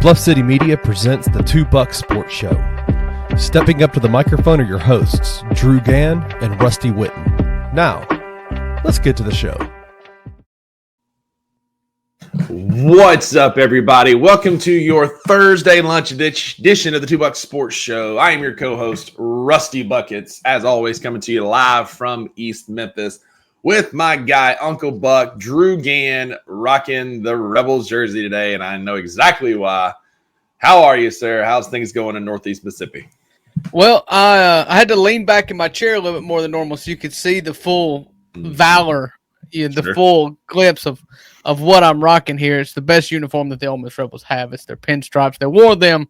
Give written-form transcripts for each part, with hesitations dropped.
Bluff City Media presents the Two Buck Sports Show. Stepping up to the microphone are your hosts, Drew Gann and Rusty Witten. Now, let's get to the show. What's up, everybody? Welcome to your Thursday lunch edition of the Two Buck Sports Show. I am your co-host, Rusty Buckets, as always, coming to you live from East Memphis with my guy, Uncle Buck, Drew Gann, rocking the Rebels jersey today, and I know exactly why. How are you, sir? How's things going in Northeast Mississippi? Well, I had to lean back in my chair a little bit more than normal so you could see the full valor, the full glimpse of what I'm rocking here. It's the best uniform that the Ole Miss Rebels have. It's their pinstripes. They wore them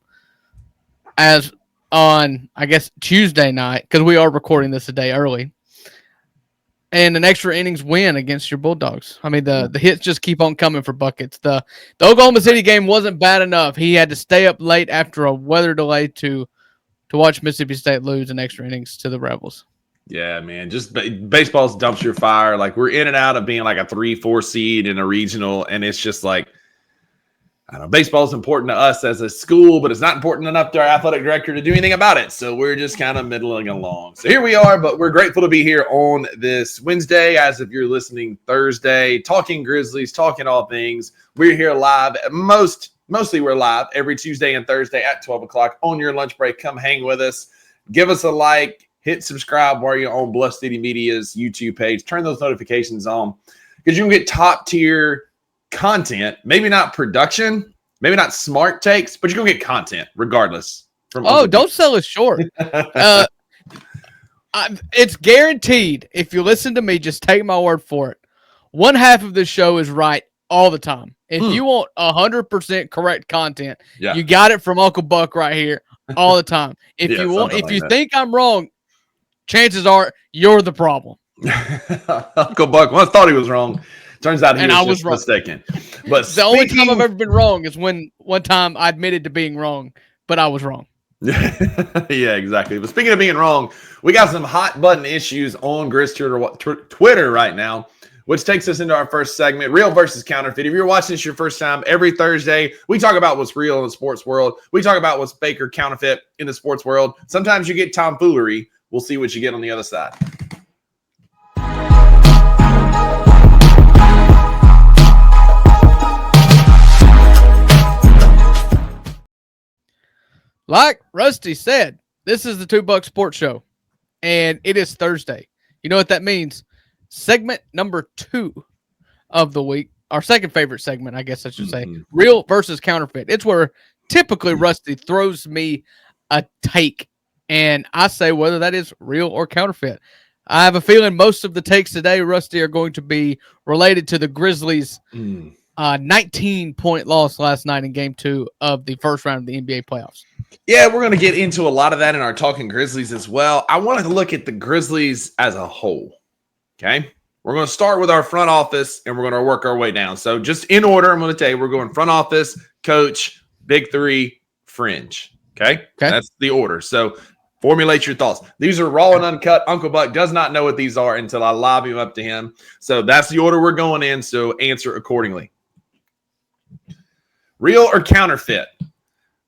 as on, I guess, Tuesday night, because we are recording this a day early. And an extra innings win against your Bulldogs. I mean, the hits just keep on coming for Buckets. The Oklahoma City game wasn't bad enough. He had to stay up late after a weather delay to watch Mississippi State lose in extra innings to the Rebels. Yeah, man. Just baseball's dumpster fire. Like, we're in and out of being like a 3-4 seed in a regional, and it's just like, I don't know, baseball's important to us as a school, but it's not important enough to our athletic director to do anything about it. So we're just kind of middling along. So here we are, but we're grateful to be here on this Wednesday, as if you're listening Thursday, talking Grizzlies, talking all things. We're here live. Mostly we're live every Tuesday and Thursday at 12 o'clock on your lunch break. Come hang with us. Give us a like. Hit subscribe while you're on Bluff City Media's YouTube page. Turn those notifications on because you can get top tier content. Maybe not production, maybe not smart takes, but you're going to get content regardless. Don't sell us short. It's guaranteed. If you listen to me, just take my word for it. One half of the show is right all the time. If you want 100% correct content, you got it from Uncle Buck right here all the time. If you think I'm wrong, chances are you're the problem. Uncle Buck once thought he was wrong. Turns out he was mistaken. But the only time I've ever been wrong is when one time I admitted to being wrong, but I was wrong. Yeah, exactly. But speaking of being wrong, we got some hot button issues on Grizz Twitter right now, which takes us into our first segment, Real versus Counterfeit. If you're watching this your first time, every Thursday, we talk about what's real in the sports world. We talk about what's fake or counterfeit in the sports world. Sometimes you get tomfoolery. We'll see what you get on the other side. Like Rusty said, this is the Two Buck Sports Show, and it is Thursday. You know what that means? Segment number 2 of the week, our second favorite segment, I guess I should say, Real versus Counterfeit. It's where typically Rusty throws me a take, and I say whether that is real or counterfeit. I have a feeling most of the takes today, Rusty, are going to be related to the Grizzlies' 19-point loss last night in Game 2 of the first round of the NBA playoffs. Yeah, we're going to get into a lot of that in our Talking Grizzlies as well. I want to look at the Grizzlies as a whole, okay? We're going to start with our front office, and we're going to work our way down. So just in order, I'm going to tell you, we're going front office, coach, big three, fringe, okay? That's the order. So formulate your thoughts. These are raw and uncut. Uncle Buck does not know what these are until I lob him up to him. So that's the order we're going in, so answer accordingly. Real or counterfeit?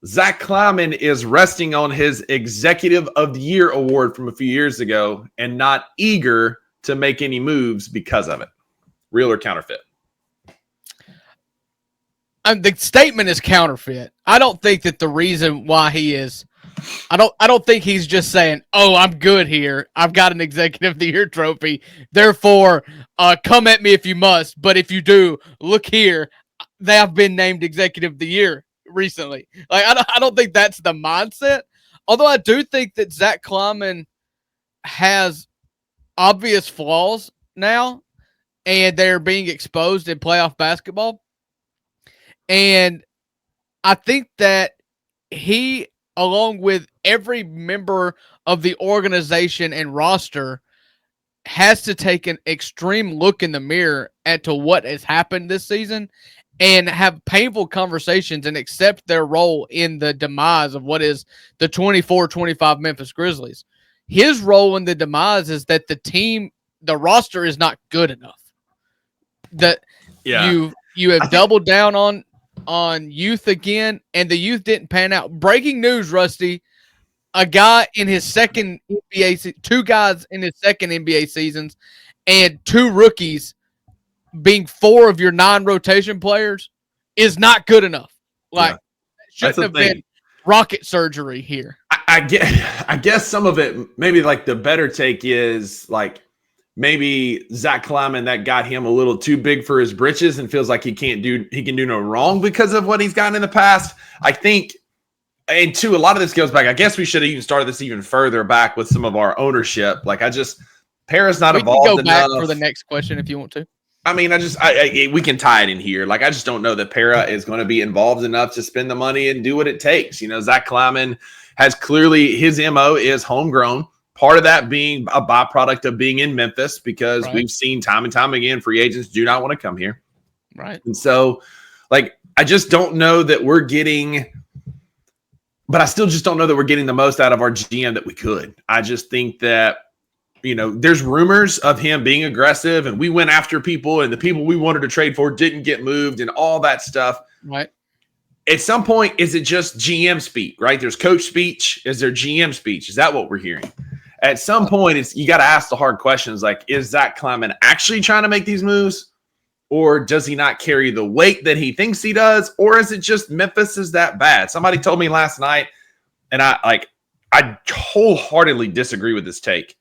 Zach Kleiman is resting on his Executive of the Year award from a few years ago and not eager to make any moves because of it. Real or counterfeit? The statement is counterfeit. I don't think that the reason why he is, I don't think he's just saying, "Oh, I'm good here. I've got an Executive of the Year trophy. Therefore, come at me if you must. But if you do, look here. They have been named Executive of the Year recently." Like, I don't think that's the mindset. Although I do think that Zach Kleiman has obvious flaws now, and they're being exposed in playoff basketball. And I think that he, along with every member of the organization and roster, has to take an extreme look in the mirror at to what has happened this season and have painful conversations and accept their role in the demise of what is the 24-25 Memphis Grizzlies. His role in the demise is that the roster is not good enough. That you have doubled down on on youth again, and the youth didn't pan out. Breaking news, Rusty. A guy in his second NBA, two guys in his second NBA seasons, and two rookies being 4 of your 9 rotation players is not good enough. Like, shouldn't have been rocket surgery here. I guess some of it, maybe like the better take is like maybe Zach Kleiman that got him a little too big for his britches and feels like he can do no wrong because of what he's gotten in the past. I think. And two, a lot of this goes back. I guess we should have even started this even further back with some of our ownership. Like Para's not involved enough. We can go back for the next question if you want to. I mean, we can tie it in here. Like, I just don't know that Para is going to be involved enough to spend the money and do what it takes. You know, Zach Kleiman has clearly, his MO is homegrown. Part of that being a byproduct of being in Memphis because we've seen time and time again, free agents do not want to come here. Right. And so, like, I just don't know that we're getting – but I still just don't know that we're getting the most out of our GM that we could. I just think that, you know, there's rumors of him being aggressive and we went after people and the people we wanted to trade for didn't get moved and all that stuff. Right. At some point, is it just GM speak, right? There's coach speech. Is there GM speech? Is that what we're hearing? At some point, you got to ask the hard questions like, is Zach Kleiman actually trying to make these moves? Or does he not carry the weight that he thinks he does? Or is it just Memphis is that bad? Somebody told me last night, and I wholeheartedly disagree with this take,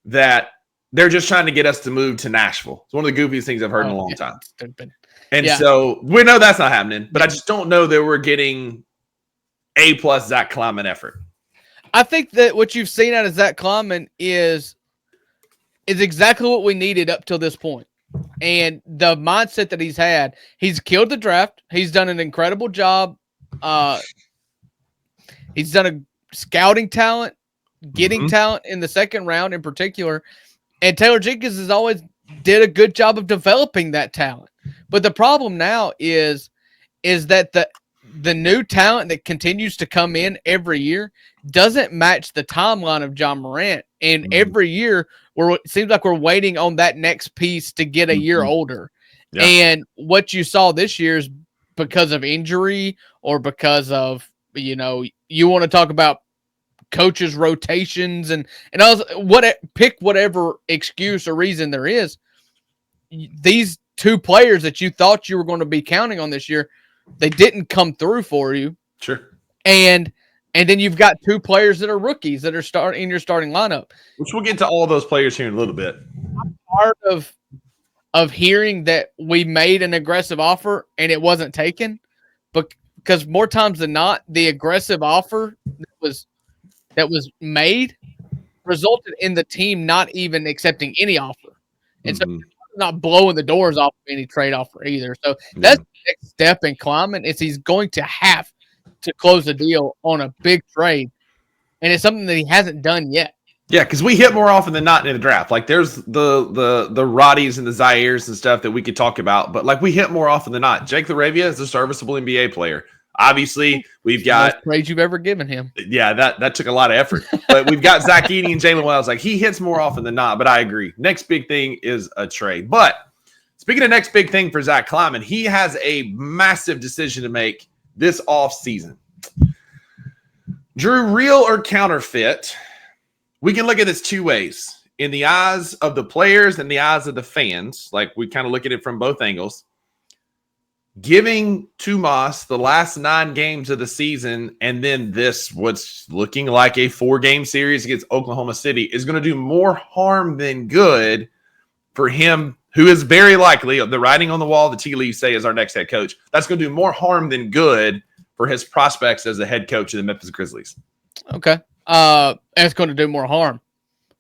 that they're just trying to get us to move to Nashville. It's one of the goofiest things I've heard in a long time. And so we know that's not happening, but I just don't know that we're getting A+ Zach Kleiman effort. I think that what you've seen out of Zach Kleiman is exactly what we needed up till this point. And the mindset that he's had, he's killed the draft. He's done an incredible job. He's done a scouting talent, getting talent in the second round in particular. And Taylor Jenkins has always did a good job of developing that talent. But the problem now is that the new talent that continues to come in every year doesn't match the timeline of John Morant. And every year, it seems like we're waiting on that next piece to get a year older. Yeah. And what you saw this year is because of injury or because of, you know, you want to talk about coaches' rotations and pick whatever excuse or reason there is. These two players that you thought you were going to be counting on this year, they didn't come through for you. Sure. And then you've got two players that are rookies that are starting in your starting lineup. Which we'll get to all those players here in a little bit. I'm part of hearing that we made an aggressive offer and it wasn't taken, but because more times than not, the aggressive offer that was made resulted in the team not even accepting any offer. And so not blowing the doors off of any trade offer either. So that's the next step in Kleiman is he's going to have to close the deal on a big trade. And it's something that he hasn't done yet. Yeah, because we hit more often than not in the draft. Like there's the Roddies and the Zairs and stuff that we could talk about, but like we hit more often than not. Jake LaRavia is a serviceable NBA player. Obviously, we've got praise you've ever given him. Yeah, that took a lot of effort. But we've got Zach Edey and Jalen Wells. Like he hits more often than not, but I agree. Next big thing is a trade. But speaking of next big thing for Zach Kleiman, he has a massive decision to make this offseason. Drew, real or counterfeit? We can look at this two ways. In the eyes of the players and the eyes of the fans, like we kind of look at it from both angles. Giving Toumas the last 9 games of the season and then this, what's looking like a 4-game series against Oklahoma City, is going to do more harm than good for him, who is very likely, the writing on the wall, the tea leaves say, is our next head coach. That's going to do more harm than good for his prospects as the head coach of the Memphis Grizzlies. Okay. It's going to do more harm.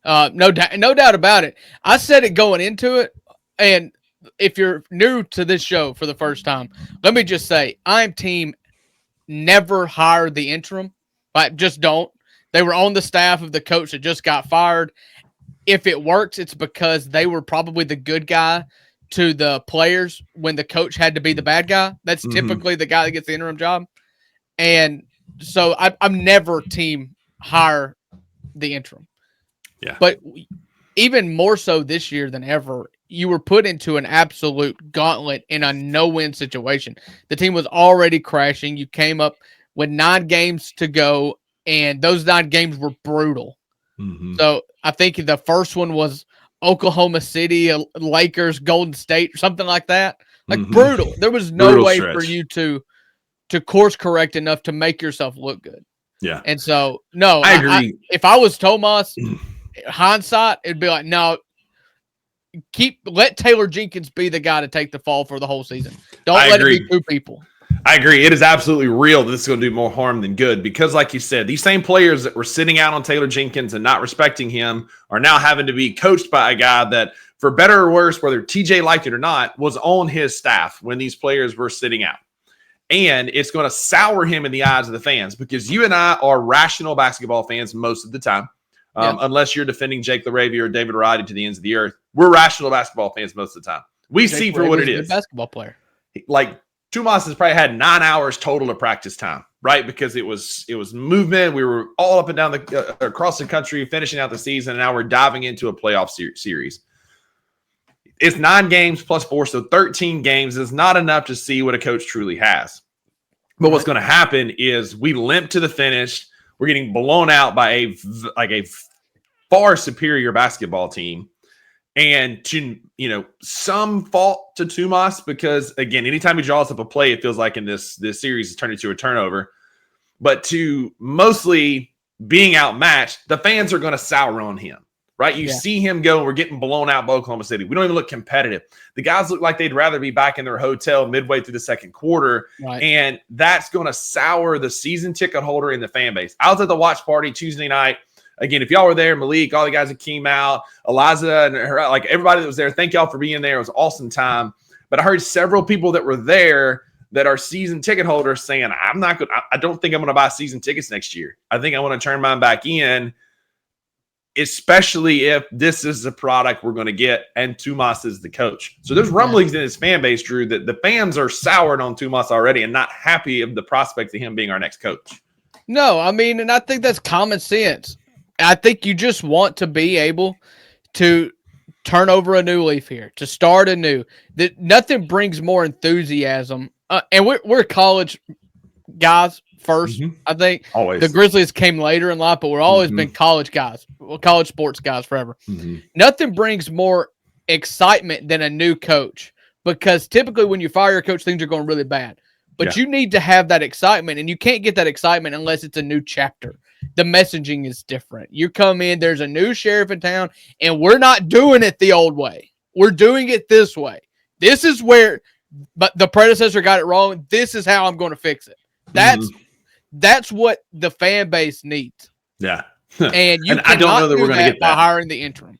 No doubt about it. I said it going into it, and if you're new to this show for the first time, let me just say I'm team never hire the interim. But just don't. They were on the staff of the coach that just got fired. If it works, it's because they were probably the good guy to the players when the coach had to be the bad guy. That's typically the guy that gets the interim job. And so I'm never team hire the interim. Yeah. But even more so this year than ever you were put into an absolute gauntlet in a no-win situation. The team was already crashing. You came up with 9 games to go, and those 9 games were brutal. Mm-hmm. So I think the first one was Oklahoma City, Lakers, Golden State, or something like that. Like brutal. There was no Brutal way stretch. for you to course correct enough to make yourself look good. Yeah. And so, no, I agree. If I was Toumas, hindsight, it'd be like, no, let Taylor Jenkins be the guy to take the fall for the whole season. Don't let it be 2 people. I agree. It is absolutely real that this is going to do more harm than good because, like you said, these same players that were sitting out on Taylor Jenkins and not respecting him are now having to be coached by a guy that, for better or worse, whether TJ liked it or not, was on his staff when these players were sitting out. And it's going to sour him in the eyes of the fans because you and I are rational basketball fans most of the time. Unless you're defending Jake LaRavia or David Roddy to the ends of the earth. We're rational basketball fans most of the time. We see for what it is. A basketball player. Like Toumas has probably had 9 hours total of practice time, right? Because it was movement. We were all up and down across the country, finishing out the season, and now we're diving into a playoff series. It's 9 games plus 4, so 13 games is not enough to see what a coach truly has. But what's going to happen is we limp to the finish. We're getting blown out by a far superior basketball team. And to, some fault to Toumas because, again, anytime he draws up a play, it feels like in this series it's turned into a turnover. But to mostly being outmatched, the fans are going to sour on him, right? You see him go, we're getting blown out by Oklahoma City. We don't even look competitive. The guys look like they'd rather be back in their hotel midway through the second quarter. Right. And that's going to sour the season ticket holder in the fan base. I was at the watch party Tuesday night. Again, if y'all were there, Malik, all the guys that came out, Eliza, and her, like everybody that was there, thank y'all for being there. It was an awesome time. But I heard several people that were there that are season ticket holders saying, I don't think I'm going to buy season tickets next year. I think I want to turn mine back in, especially if this is the product we're going to get and Toumas is the coach. So there's rumblings in his fan base, Drew, that the fans are soured on Toumas already and not happy of the prospect of him being our next coach. No, I mean, and I think that's common sense. I think you just want to be able to turn over a new leaf here, to start anew. That nothing brings more enthusiasm. And we're college guys first, I think. Always. The Grizzlies came later in life, but we're always been college guys, college sports guys forever. Nothing brings more excitement than a new coach because typically when you fire your coach, things are going really bad. But you need to have that excitement, and you can't get that excitement unless it's a new chapter. The messaging is different. You come in, there's a new sheriff in town, and we're not doing it the old way. We're doing it this way. This is where, but the predecessor got it wrong. This is how I'm going to fix it. That's what the fan base needs. Yeah. And you I don't know that we're going to get by that. hiring the interim.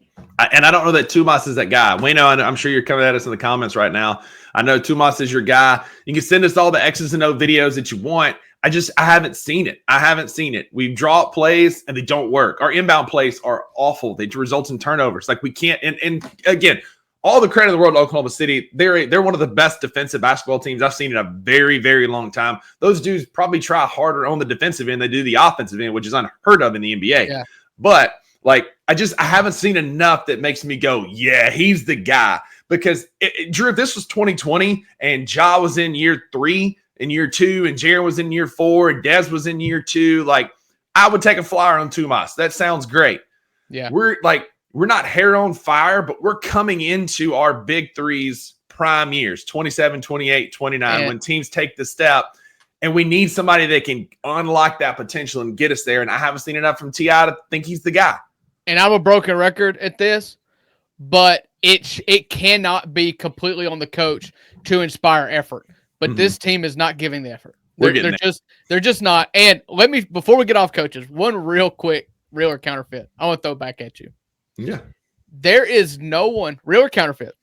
And I don't know that Toumas is that guy. Wayno, I'm sure you're coming at us in the comments right now. I know Toumas is your guy. You can send us all the X's and O videos that you want. I haven't seen it. We draw up plays and they don't work. Our inbound plays are awful. They result in turnovers. Like we can't. And again, all the credit in the world to Oklahoma City. They're one of the best defensive basketball teams I've seen in a very, very long time. Those dudes probably try harder on the defensive end than they do the offensive end, which is unheard of in the NBA. Yeah. But like, I haven't seen enough that makes me go, yeah, he's the guy. Because Drew, if this was 2020 and Ja was in year 3, in year 2, and Jaren was in year 4, and Dez was in year 2, like I would take a flyer on Toumas. That sounds great. Yeah, we're not hair on fire, but we're coming into our big threes prime years, 27, 28, 29, when teams take the step, and we need somebody that can unlock that potential and get us there. And I haven't seen enough from T.I. to think he's the guy. And I'm a broken record at this, but it cannot be completely on the coach to inspire effort. But this team is not giving the effort. They're just not. And before we get off coaches, one real quick, real or counterfeit. I want to throw back at you. Yeah. There is no one, real or counterfeit.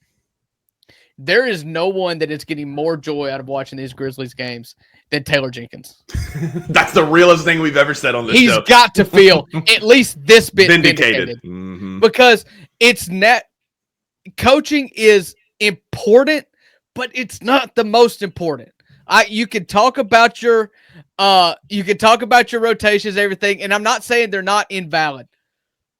There is no one that is getting more joy out of watching these Grizzlies games than Taylor Jenkins. That's the realest thing we've ever said on this show. He's got to feel at least this bit vindicated. Because it's not. Coaching is important, but it's not the most important. You can talk about your rotations, everything, and I'm not saying they're not invalid,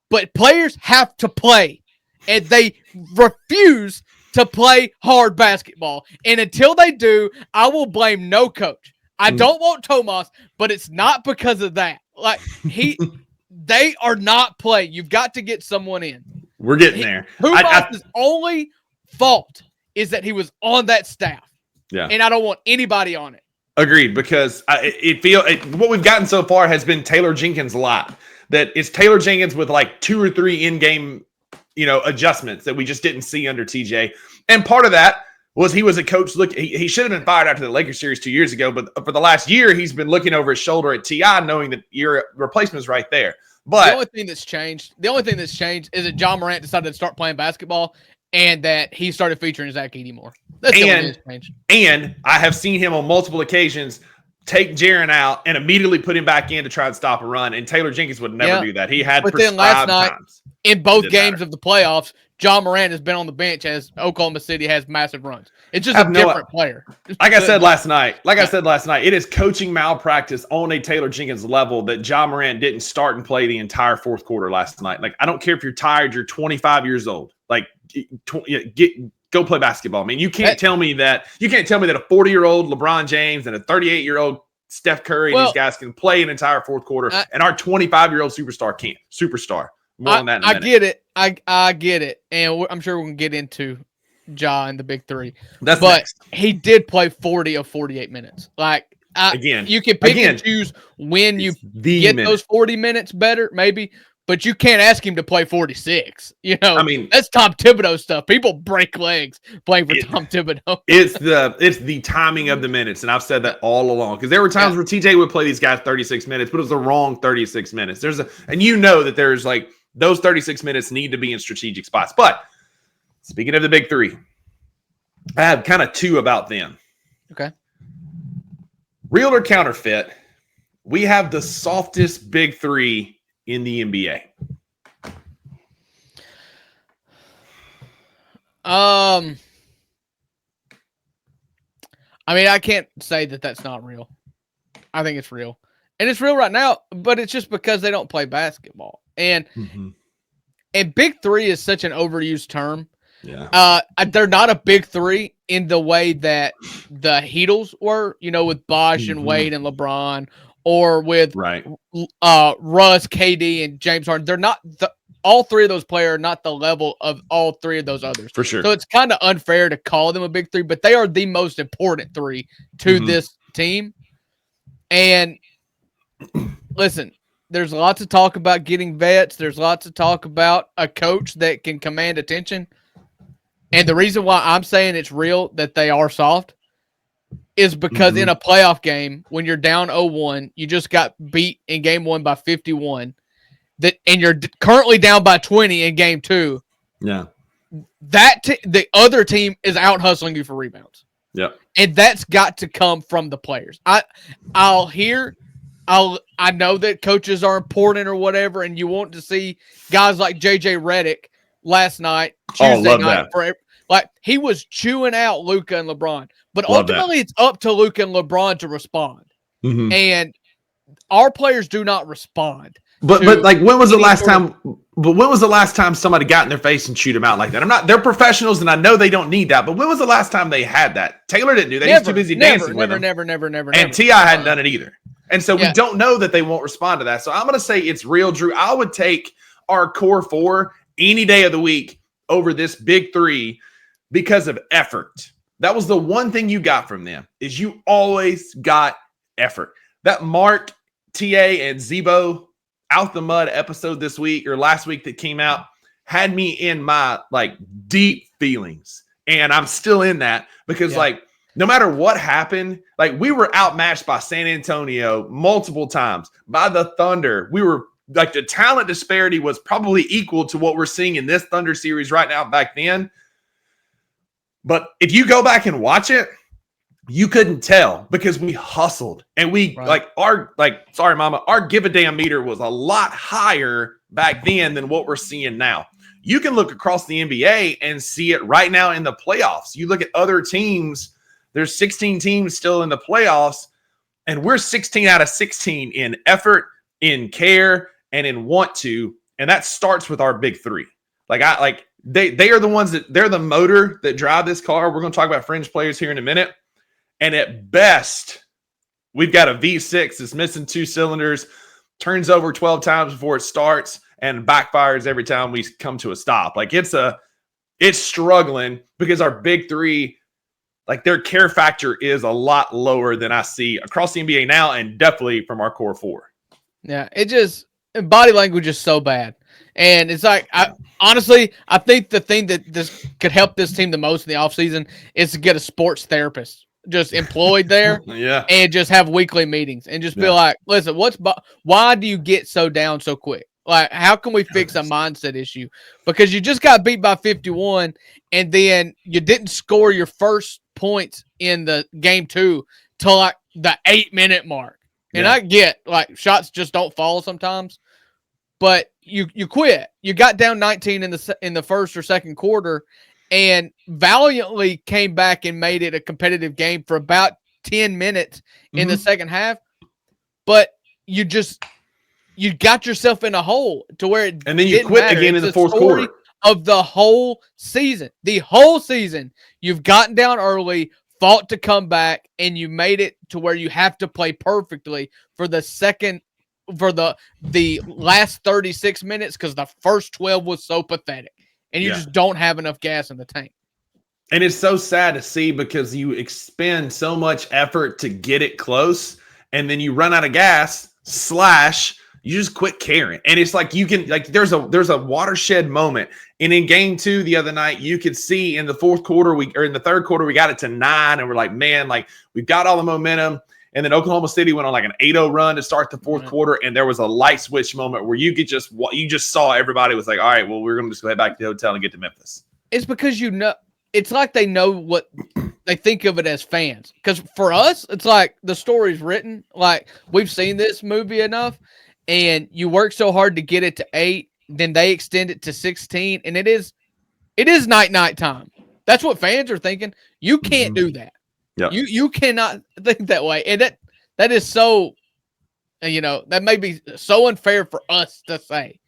but players have to play. and they refuse to play hard basketball. And until they do, I will blame no coach. I don't want Toumas, but it's not because of that. Like they are not playing. You've got to get someone in. We're getting there. Toumas' only fault is that he was on that staff. Yeah. And I don't want anybody on it. Agreed, because what we've gotten so far has been Taylor Jenkins a lot. That it's Taylor Jenkins with like 2 or 3 in-game, adjustments that we just didn't see under TJ. And part of that was he was a coach. Look, he should have been fired after the Lakers series 2 years ago, but for the last year, he's been looking over his shoulder at TI, knowing that your replacement is right there. But the only thing that's changed is that John Morant decided to start playing basketball and that he started featuring Zach Edey more. That's the only thing that's changed. And I have seen him on multiple occasions take Jaren out and immediately put him back in to try and stop a run. And Taylor Jenkins would never do that. He had prescribed last night, times. In both games of the playoffs, John Morant has been on the bench as Oklahoma City has massive runs. It's just a different player. Like I said last night, it is coaching malpractice on a Taylor Jenkins level that John Morant didn't start and play the entire fourth quarter last night. Like, I don't care if you're tired, you're 25 years old. Like, go play basketball. I mean, you can't tell me that a 40-year-old LeBron James and a 38-year-old Steph Curry and these guys can play an entire fourth quarter, and our 25-year-old superstar can't. More on that in a minute. I get it. I get it. And I'm sure we can get into Ja and the big three. But next. He did play 40 of 48 minutes. Like, you can pick and choose when you get those 40 minutes better, maybe. But you can't ask him to play 46. I mean, that's Tom Thibodeau stuff. People break legs playing for Tom Thibodeau. It's the timing of the minutes, and I've said that all along. Because there were times where TJ would play these guys 36 minutes, but it was the wrong 36 minutes. That there's like those 36 minutes need to be in strategic spots. But speaking of the big three, I have kind of 2 about them. Okay. Real or counterfeit? We have the softest big three in the NBA. I mean, I can't say that that's not real. I think it's real. And it's real right now, but it's just because they don't play basketball. And and big three is such an overused term. Yeah. They're not a big three in the way that the Heatles were, with Bosh and Wade and LeBron, or with Russ, KD, and James Harden. They're not all 3 of those players are not the level of all 3 of those others. For sure. So it's kind of unfair to call them a big three, but they are the most important 3 to this team. And listen, there's lots of talk about getting vets. There's lots of talk about a coach that can command attention. And the reason why I'm saying it's real that they are soft is because in a playoff game, when you're down 0-1, you just got beat in game 1 by 51, and you're currently down by 20 in game 2. Yeah. The other team is out hustling you for rebounds. Yeah. And that's got to come from the players. I know that coaches are important or whatever, and you want to see guys like JJ Redick last night, Tuesday night, like he was chewing out Luka and LeBron. But ultimately, it's up to Luka and LeBron to respond. And our players do not respond. But like, when was the last time? But when was the last time somebody got in their face and chewed them out like that? They're professionals, and I know they don't need that. But when was the last time they had that? Taylor didn't do that. He's too busy dancing with them. Never. And T.I. hadn't done it either. And so we don't know that they won't respond to that. So I'm going to say it's real, Drew. I would take our core 4 any day of the week over this big 3 because of effort. That was the one thing you got from them, is you always got effort. That Mark, TA, and Zebo out the mud episode this week or last week that came out had me in my deep feelings. And I'm still in that because no matter what happened, we were outmatched by San Antonio multiple times, by the Thunder. We were the talent disparity was probably equal to what we're seeing in this Thunder series right now back then. But if you go back and watch it, you couldn't tell because we hustled and we our give a damn meter was a lot higher back then than what we're seeing now. You can look across the NBA and see it right now in the playoffs. You look at other teams, there's 16 teams still in the playoffs, and we're 16 out of 16 in effort, in care, and in want to. And that starts with our big 3. they are the ones they're the motor that drive this car. We're going to talk about fringe players here in a minute. And at best, we've got a V6 that's missing 2 cylinders, turns over 12 times before it starts, and backfires every time we come to a stop. Like it's struggling because our big three, like their care factor is a lot lower than I see across the NBA now, and definitely from our core 4. Yeah, body language is so bad. And it's like, honestly, I think the thing that this could help this team the most in the offseason is to get a sports therapist just employed there. Yeah. And just have weekly meetings and just be like, listen, why do you get so down so quick? Like, how can we fix a mindset issue? Because you just got beat by 51 and then you didn't score your first points in the game 2 till like the 8-minute mark. And I get like shots just don't fall sometimes, but you quit. You got down 19 in the first or second quarter and valiantly came back and made it a competitive game for about 10 minutes in the second half. But you got yourself in a hole to where it and then you quit matter. Again it's in the fourth quarter of the whole season. The whole season, you've gotten down early, fought to come back, and you made it to where you have to play perfectly for the last 36 minutes because the first 12 was so pathetic, and you just don't have enough gas in the tank. And it's so sad to see because you expend so much effort to get it close, and then you run out of gas / you just quit caring. And it's like there's a watershed moment. And in game 2 the other night, you could see in the fourth quarter, in the third quarter, we got it to 9, and we're like, man, like we've got all the momentum. And then Oklahoma City went on like an 8-0 run to start the fourth quarter, and there was a light switch moment where you just saw everybody was like, all right, well, we're going to just go head back to the hotel and get to Memphis. It's because it's like they know what they think of it as fans. Because for us, it's like the story's written. Like we've seen this movie enough, and you work so hard to get it to 8, then they extend it to 16, and it is night time. That's what fans are thinking. You can't do that. Yeah, you cannot think that way, and that is so, that may be so unfair for us to say,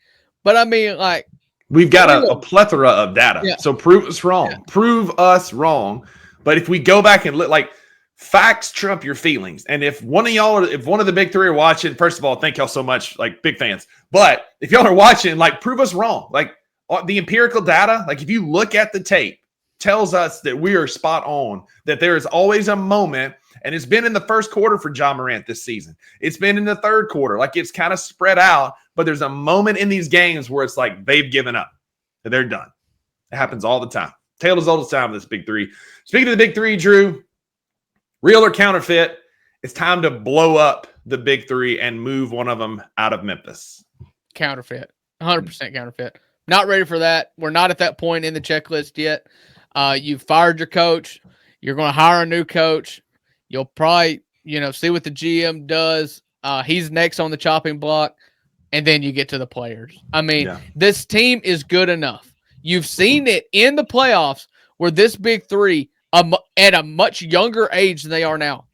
but I mean, like we've got a plethora of data, so prove us wrong. Yeah. Prove us wrong. But if we go back and like facts trump your feelings, and if one of the big 3 are watching, first of all, thank y'all so much, like big fans. But if y'all are watching, like prove us wrong. Like the empirical data, like if you look at the tape, tells us that we are spot on, that there is always a moment, and it's been in the first quarter for Ja Morant this season. It's been in the third quarter. Like it's kind of spread out, but there's a moment in these games where it's like they've given up. They're done. It happens all the time. Tale as old as time with this big 3. Speaking of the big 3, Drew, real or counterfeit, it's time to blow up the big 3 and move one of them out of Memphis. Counterfeit. 100% counterfeit. Not ready for that. We're not at that point in the checklist yet. You've fired your coach. You're going to hire a new coach. You'll probably, see what the GM does. He's next on the chopping block. And then you get to the players. I mean, This team is good enough. You've seen it in the playoffs where this big 3 at a much younger age than they are now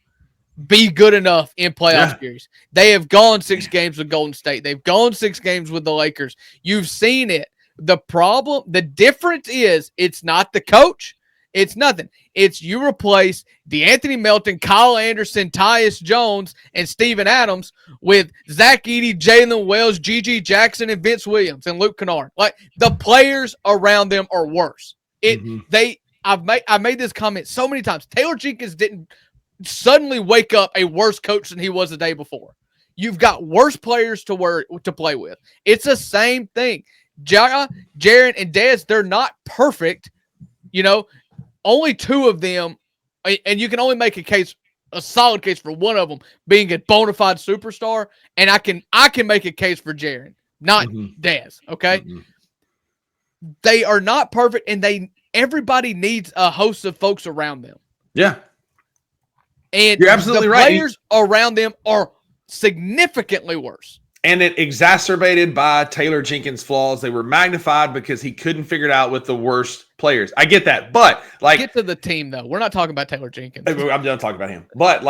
be good enough in playoff series. They have gone 6 games with Golden State. They've gone 6 games with the Lakers. You've seen it. The difference is it's not the coach. It's nothing. It's you replace DeAnthony Melton, Kyle Anderson, Tyus Jones, and Steven Adams with Zach Edey, Jalen Wells, Gigi Jackson, and Vince Williams, and Luke Kennard. Like the players around them are worse. I made this comment so many times. Taylor Jenkins didn't suddenly wake up a worse coach than he was the day before. You've got worse players to play with. It's the same thing. Jaren and Dez, they're not perfect. Only 2 of them, and you can only make a solid case for one of them being a bona fide superstar, and I can make a case for Jaren, not Dez, okay? They are not perfect, and everybody needs a host of folks around them. Yeah. And you're absolutely the right. Players around them are significantly worse. And it exacerbated by Taylor Jenkins' flaws. They were magnified because he couldn't figure it out with the worst players. I get that. But, get to the team, though. We're not talking about Taylor Jenkins. I'm done talking about him. But,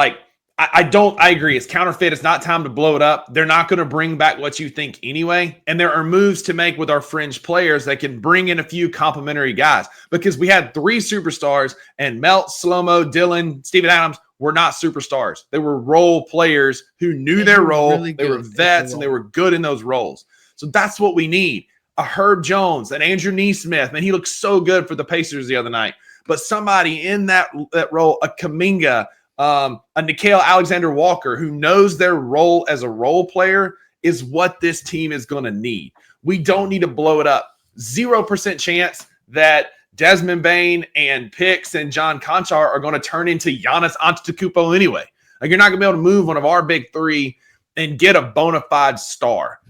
I agree. It's counterfeit. It's not time to blow it up. They're not going to bring back what you think anyway. And there are moves to make with our fringe players that can bring in a few complimentary guys, because we had 3 superstars, and Melt, Slow-Mo, Dylan, Steven Adams were not superstars. They were role players who knew their role. Really, they were vets and they were good in those roles. So that's what we need. A Herb Jones, an Andrew Neesmith. Man, he looked so good for the Pacers the other night. But somebody in that role, a Kuminga, a Nickeil Alexander-Walker, who knows their role as a role player, is what this team is going to need. We don't need to blow it up. 0% chance that Desmond Bane and Picks and John Conchar are going to turn into Giannis Antetokounmpo anyway. Like, you're not going to be able to move one of our big 3 and get a bona fide star.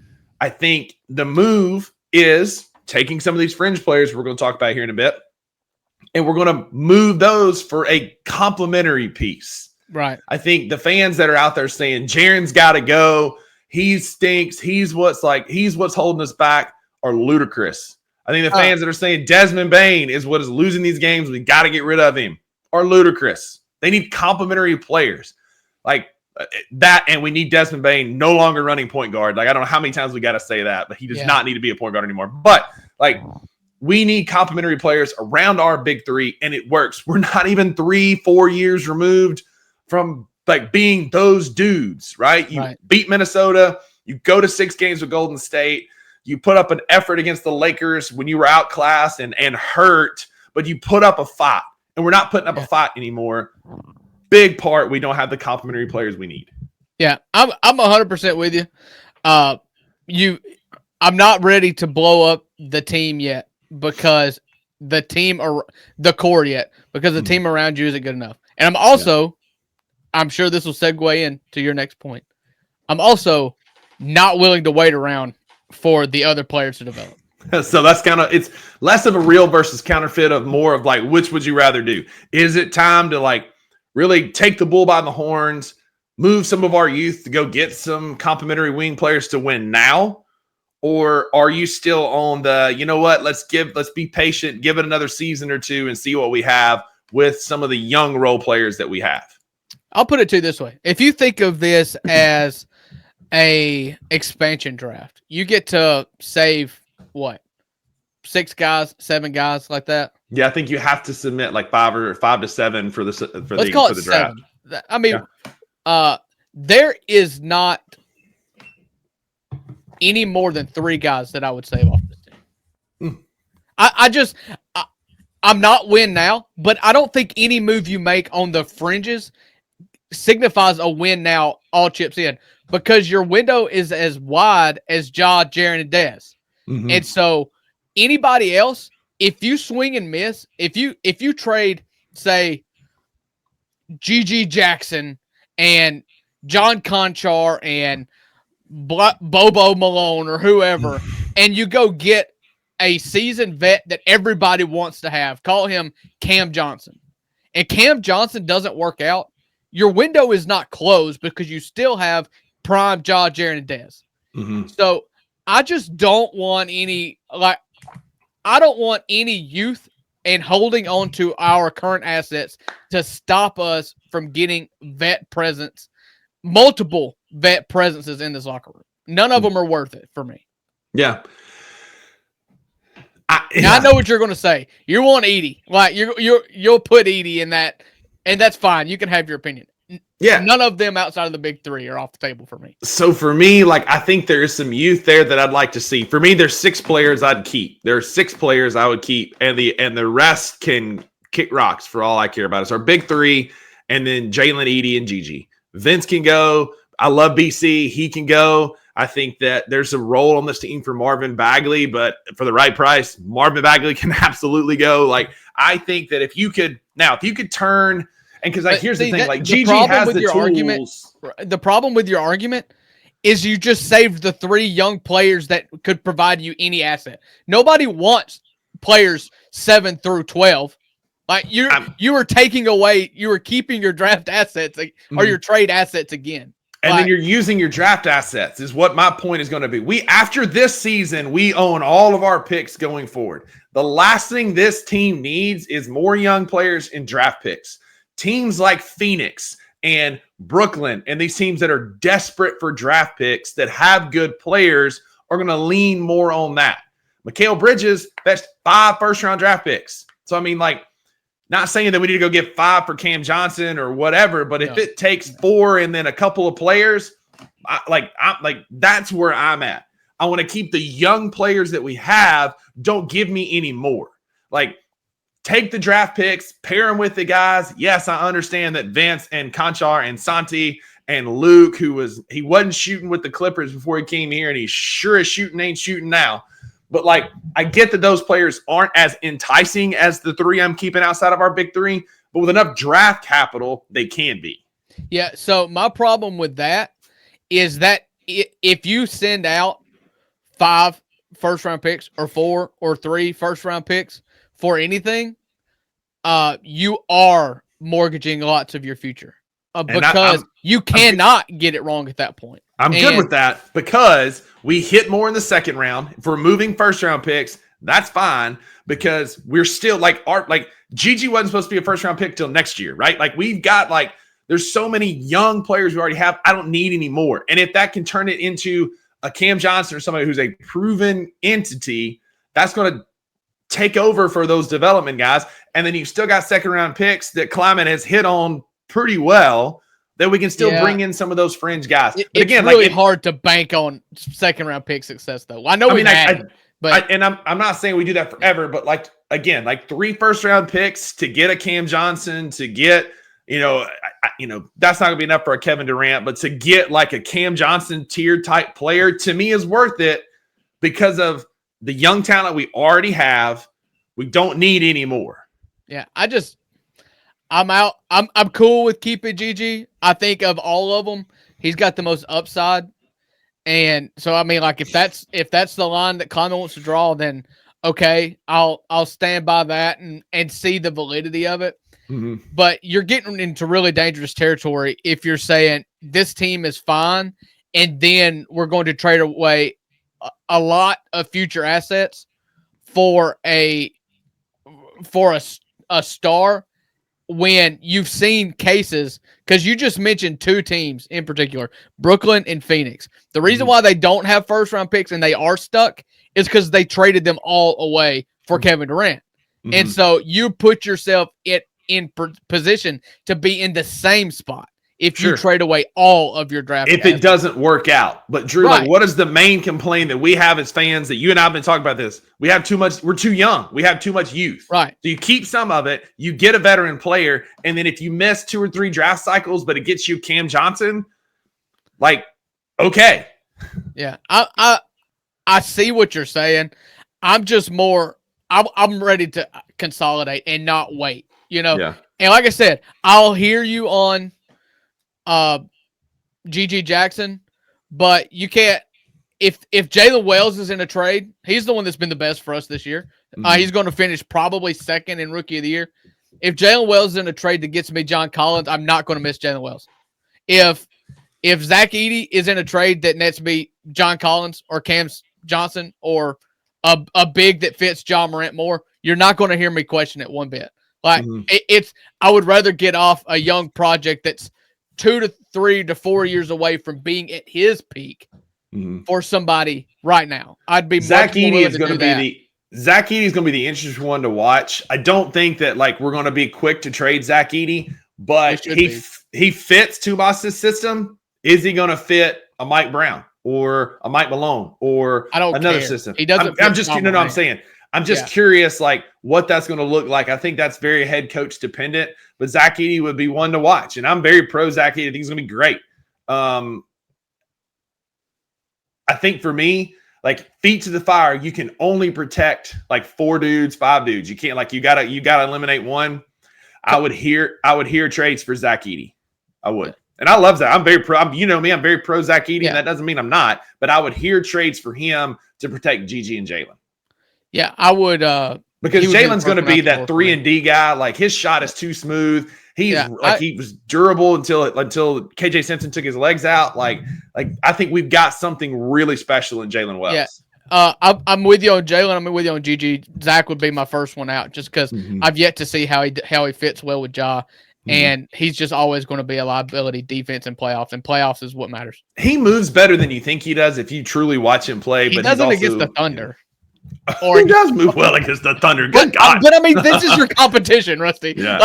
I think the move is taking some of these fringe players we're going to talk about here in a bit, and we're going to move those for a complimentary piece. Right. I think the fans that are out there saying Jaren's got to go, he stinks, he's what's holding us back, are ludicrous. I think the fans that are saying Desmond Bane is what is losing these games, we got to get rid of him, are ludicrous. They need complimentary players like that, and we need Desmond Bane no longer running point guard. Like, I don't know how many times we got to say that, but he does not need to be a point guard anymore. But like, we need complimentary players around our big 3, and it works. We're not even 3-4 years removed from like being those dudes, right? You beat Minnesota, you go to 6 games with Golden State, you put up an effort against the Lakers when you were outclassed and hurt, but you put up a fight, and we're not putting up a fight anymore. Big part, we don't have the complimentary players we need. Yeah, I'm 100% with you. I'm not ready to blow up the team yet, because the team or the core yet, because the team around you isn't good enough. And I'm also, I'm sure this will segue into your next point, I'm also not willing to wait around for the other players to develop. So that's kind of, it's less of a real versus counterfeit, of more of like, which would you rather do? Is it time to like really take the bull by the horns, move some of our youth to go get some complimentary wing players to win now? Or are you still on the, you know what, let's be patient, give it another season or 2 and see what we have with some of the young role players that we have? I'll put it to you this way. If you think of this as a expansion draft, you get to save what? 6 guys, 7 guys, like that? Yeah, I think you have to submit like 5 to 7 for the draft. 7. I mean, there is not any more than 3 guys that I would save off this team. I'm not win now, but I don't think any move you make on the fringes signifies a win now, all chips in, because your window is as wide as Ja, Jaren, and Dez. Mm-hmm. And so anybody else, if you swing and miss, if you trade, say, G.G. Jackson and John Conchar and Bobo Malone or whoever, and you go get a seasoned vet that everybody wants to have, call him Cam Johnson, and Cam Johnson doesn't work out, your window is not closed, because you still have prime Ja, Jaren, and Dez. Mm-hmm. So I just don't want any, I don't want any youth and holding on to our current assets to stop us from getting vet presence, multiple vet presences in this locker room. None of them are worth it for me. Yeah. I know what you're going to say. You want Edey. Like, you'll put Edey in that, and that's fine. You can have your opinion. Yeah. None of them outside of the big 3 are off the table for me. So for me, like, I think there is some youth there that I'd like to see. For me, there's 6 players I'd keep. There are 6 players I would keep, and the rest can kick rocks for all I care about. It's our big 3, and then Jalen, Edey, and Gigi. Vince can go. I love BC. He can go. I think that there's a role on this team for Marvin Bagley, but for the right price, Marvin Bagley can absolutely go. Like, I think that if you could turn, and because here's the thing, like, Gigi has the tools. The problem with your argument is you just saved the 3 young players that could provide you any asset. Nobody wants players 7 through 12. Like, you were taking away, you were keeping your draft assets or your trade assets again. And then you're using your draft assets is what my point is going to be. After this season, we own all of our picks going forward. The last thing this team needs is more young players and draft picks. Teams like Phoenix and Brooklyn and these teams that are desperate for draft picks that have good players are going to lean more on that. Mikal Bridges fetched 5 first-round draft picks. So, I mean, like, not saying that we need to go get 5 for Cam Johnson or whatever, but if it takes 4 and then a couple of players, that's where I'm at. I want to keep the young players that we have. Don't give me any more. Like, take the draft picks, pair them with the guys. Yes, I understand that Vince and Conchar and Santi and Luke, he wasn't shooting with the Clippers before he came here, and he sure as shooting ain't shooting now. But, like, I get that those players aren't as enticing as the 3 I'm keeping outside of our big 3, but with enough draft capital, they can be. Yeah, so my problem with that is that if you send out 5 first-round picks or 4 or 3 first-round picks for anything, you are mortgaging lots of your future because you cannot get it wrong at that point. I'm good with that because we hit more in the second round. If we're moving first-round picks, that's fine because we're still like Gigi wasn't supposed to be a first-round pick till next year, right? Like we've got there's so many young players we already have. I don't need any more. And if that can turn it into a Cam Johnson or somebody who's a proven entity, that's going to take over for those development guys. And then you've still got second-round picks that Climate has hit on pretty well that we can still bring in some of those fringe guys. But again, it's really hard to bank on second-round pick success, though. I know I'm not saying we do that forever, but 3 first-round picks to get a Cam Johnson, to get that's not going to be enough for a Kevin Durant, but to get like a Cam Johnson tier type player to me is worth it because of the young talent we already have. We don't need any more. Yeah, I'm out. I'm cool with keeping Gigi. I think of all of them, he's got the most upside. And so, I mean, like if that's the line that Connor wants to draw, then okay, I'll stand by that and see the validity of it. Mm-hmm. But you're getting into really dangerous territory if you're saying this team is fine, and then we're going to trade away a lot of future assets for a star. When you've seen cases, because you just mentioned 2 teams in particular, Brooklyn and Phoenix. The reason why they don't have first-round picks and they are stuck is because they traded them all away for Kevin Durant. Mm-hmm. And so you put yourself in position to be in the same spot if you trade away all of your draft if it doesn't work out. But Drew, what is the main complaint that we have as fans that you and I have been talking about this? We're too young. We have too much youth. Right. So you keep some of it, you get a veteran player, and then if you miss 2 or 3 draft cycles, but it gets you Cam Johnson, okay. Yeah. I see what you're saying. I'm just I'm ready to consolidate and not wait, Yeah. And like I said, I'll hear you on G.G. Jackson, but you can't. If Jalen Wells is in a trade, he's the one that's been the best for us this year. Mm-hmm. He's going to finish probably second in Rookie of the Year. If Jalen Wells is in a trade that gets me John Collins, I'm not going to miss Jalen Wells. If Zach Edey is in a trade that nets me John Collins or Cam Johnson or a big that fits John Morant more, you're not going to hear me question it one bit. I would rather get off a young project that's 2 to 3 to 4 years away from being at his peak for somebody right now. I'd be Zach Edey is going to be Zach Edey is going to be the interesting one to watch. I don't think that we're going to be quick to trade Zach Edey, but he fits Toumas' system. Is he going to fit a Mike Brown or a Mike Malone or another system? He doesn't. I'm saying. I'm just curious, what that's going to look like. I think that's very head coach dependent, but Zach Edey would be one to watch, and I'm very pro Zach Edey. I think he's going to be great. I think for me, feet to the fire, you can only protect 4 dudes, 5 dudes. You can't you gotta eliminate one. I would hear trades for Zach Edey. I would. And I love that. I'm very pro. I'm very pro Zach Edey, and that doesn't mean I'm not. But I would hear trades for him to protect Gigi and Jalen. Yeah, I would. Because Jalen's going to be that 3-and-D guy. His shot is too smooth. He was durable until KJ Simpson took his legs out. I think we've got something really special in Jalen Wells. Yeah. I'm with you on Jalen. I'm with you on Gigi. Zach would be my first one out, just because I've yet to see how he fits well with Ja. And he's just always going to be a liability defense in playoffs, and playoffs is what matters. He moves better than you think he does if you truly watch him play. He but doesn't he's also, against the Thunder. Or he does move well against the Thunder. Good God. But I mean, this is your competition, Rusty. Yeah,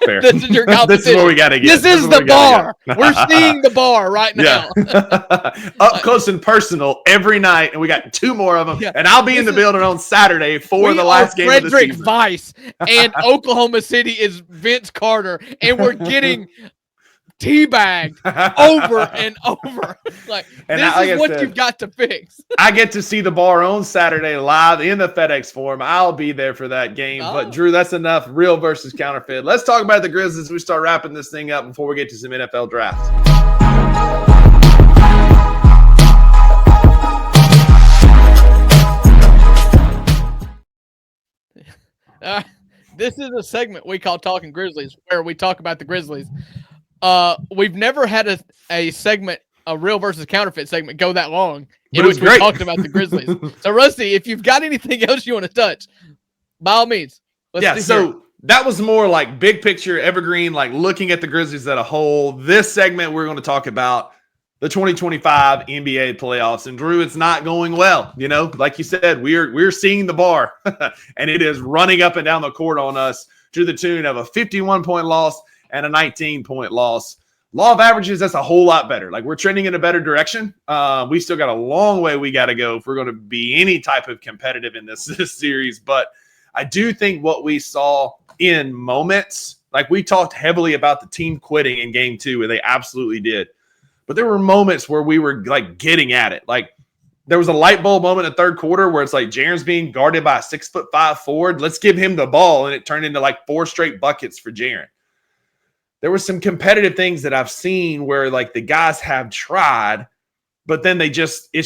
fair. This is your competition. This is where we got to get. This is the bar. We're seeing the bar right now. Up close and personal every night, and we got 2 more of them. Yeah. And I'll be in the building on Saturday for the last game of the season. Frederick Weiss and Oklahoma City is Vince Carter, and we're getting teabagged over and over. This is what you've got to fix. I get to see the bar on Saturday live in the FedEx Forum. I'll be there for that game. Oh. But, Drew, that's enough. Real versus counterfeit. Let's talk about the Grizzlies. We start wrapping this thing up before we get to some NFL drafts. This is a segment we call Talking Grizzlies, where we talk about the Grizzlies. We've never had a segment, a real versus counterfeit segment, go that long in which we talked about the Grizzlies. So, Rusty, if you've got anything else you want to touch, by all means. So that was more like big picture, evergreen, like looking at the Grizzlies as a whole. This segment, we're going to talk about the 2025 NBA playoffs. And, Drew, it's not going well. You know, like you said, we're seeing the bar, and it is running up and down the court on us to the tune of a 51-point loss and a 19-point loss. Law of averages, that's a whole lot better. Like, we're trending in a better direction. We still got a long way we got to go if we're going to be any type of competitive in this series. But I do think what we saw in moments, like we talked heavily about the team quitting in game 2, and they absolutely did. But there were moments where we were, like, getting at it. Like, there was a light bulb moment in the third quarter where it's like Jaren's being guarded by a 6'5" forward. Let's give him the ball. And it turned into, like, 4 straight buckets for Jaren. There were some competitive things that I've seen where, like, the guys have tried, but then it's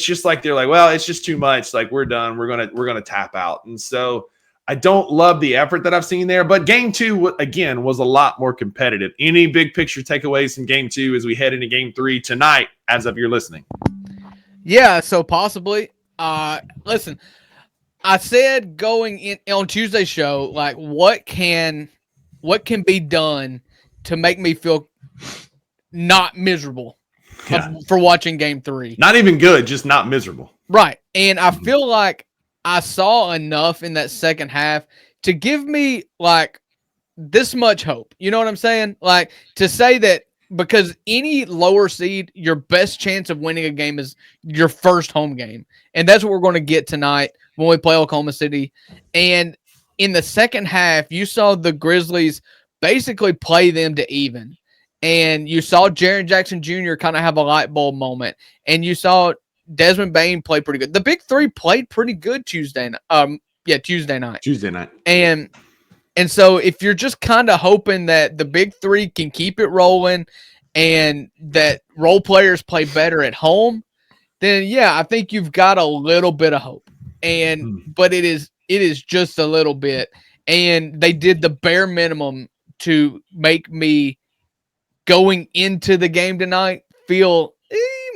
just like they're like, well, it's just too much. Like, we're done. We're gonna tap out. And so I don't love the effort that I've seen there. But game 2 again was a lot more competitive. Any big picture takeaways from game 2 as we head into game 3 tonight, as of you're listening? Yeah, so possibly. Listen, I said going in on Tuesday's show, like, what can be done to make me feel not miserable for watching game 3. Not even good, just not miserable. Right. And I feel like I saw enough in that second half to give me, like, this much hope. You know what I'm saying? Like, to say that because any lower seed, your best chance of winning a game is your first home game. And that's what we're going to get tonight when we play Oklahoma City. And in the second half, you saw the Grizzlies basically play them to even. And you saw Jaren Jackson Jr. kind of have a light bulb moment. And you saw Desmond Bane play pretty good. The big 3 played pretty good Tuesday night. Tuesday night. And so if you're just kind of hoping that the big 3 can keep it rolling and that role players play better at home, then yeah, I think you've got a little bit of hope. But it is just a little bit. And they did the bare minimum to make me going into the game tonight feel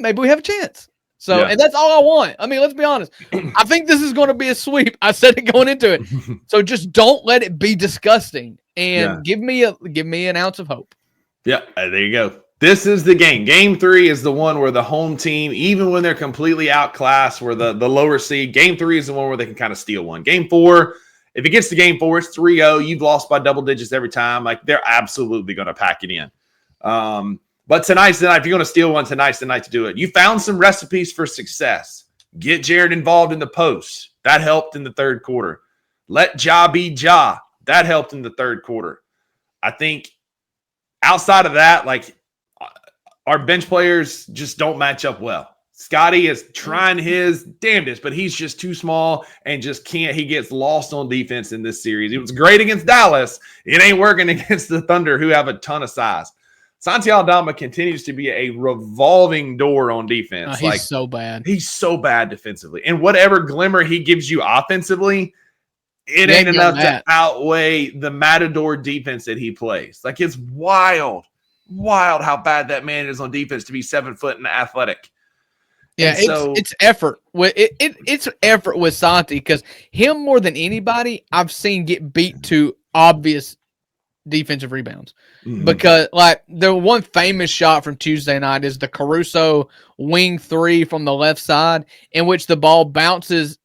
maybe we have a chance. So, And that's all I want. I mean, let's be honest. I think this is going to be a sweep. I said it going into it. So just don't let it be disgusting and give me an ounce of hope. Yeah, there you go. This is the game. Game 3 is the one where the home team, even when they're completely outclassed, where the lower seed, game 3 is the one where they can kind of steal one. Game 4, if it gets to game 4, it's 3-0. You've lost by double digits every time. Like, they're absolutely going to pack it in. But tonight's the night. If you're going to steal one, tonight's the night to do it. You found some recipes for success. Get Jared involved in the post. That helped in the third quarter. Let Ja be Ja. That helped in the third quarter. I think outside of that, like, our bench players just don't match up well. Scotty is trying his damnedest, but he's just too small and just can't. He gets lost on defense in this series. It was great against Dallas. It ain't working against the Thunder, who have a ton of size. Santi Aldama continues to be a revolving door on defense. He's so bad. He's so bad defensively. And whatever glimmer he gives you offensively, it ain't enough to outweigh the Matador defense that he plays. Like, it's wild how bad that man is on defense to be 7 foot and athletic. Yeah, it's effort. It's effort with Santi, because him more than anybody I've seen get beat to obvious defensive rebounds. Because like the one famous shot from Tuesday night is the Caruso wing 3 from the left side, in which the ball bounces,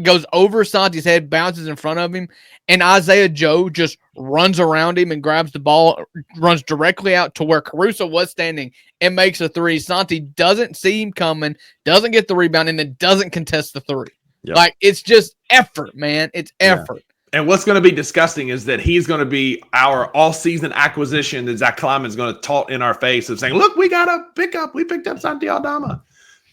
goes over Santi's head, bounces in front of him, and Isaiah Joe just runs around him and grabs the ball, runs directly out to where Caruso was standing and makes a 3. Santi doesn't see him coming, doesn't get the rebound, and then doesn't contest the 3. Yep. Like, it's just effort, man. It's effort. Yeah. And what's going to be disgusting is that he's going to be our all-season acquisition that Zach Kleiman's going to taunt in our face of saying, look, we got a pickup. We picked up Santi Aldama.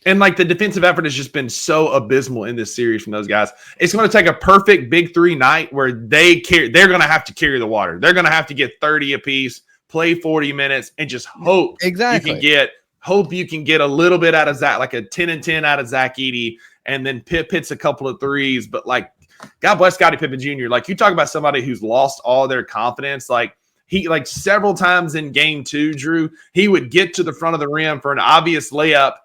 And, like, the defensive effort has just been so abysmal in this series from those guys. It's going to take a perfect big 3 night where they're going to have to carry the water. They're going to have to get 30 apiece, play 40 minutes, and just hope you can get a little bit out of Zach, like a 10-10 out of Zach Edey, and then Pip hits a couple of threes. But, like, God bless Scottie Pippen Jr. Like, you talk about somebody who's lost all their confidence. Like, he, like, several times in game 2, Drew, he would get to the front of the rim for an obvious layup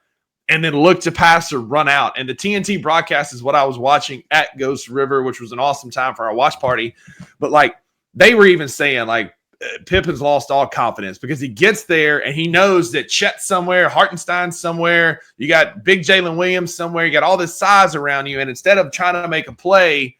and then look to pass or run out. And the TNT broadcast is what I was watching at Ghost River, which was an awesome time for our watch party. But, like, they were even saying, like, Pippen's lost all confidence because he gets there and he knows that Chet's somewhere, Hartenstein's somewhere, you got big Jalen Williams somewhere, you got all this size around you, and instead of trying to make a play,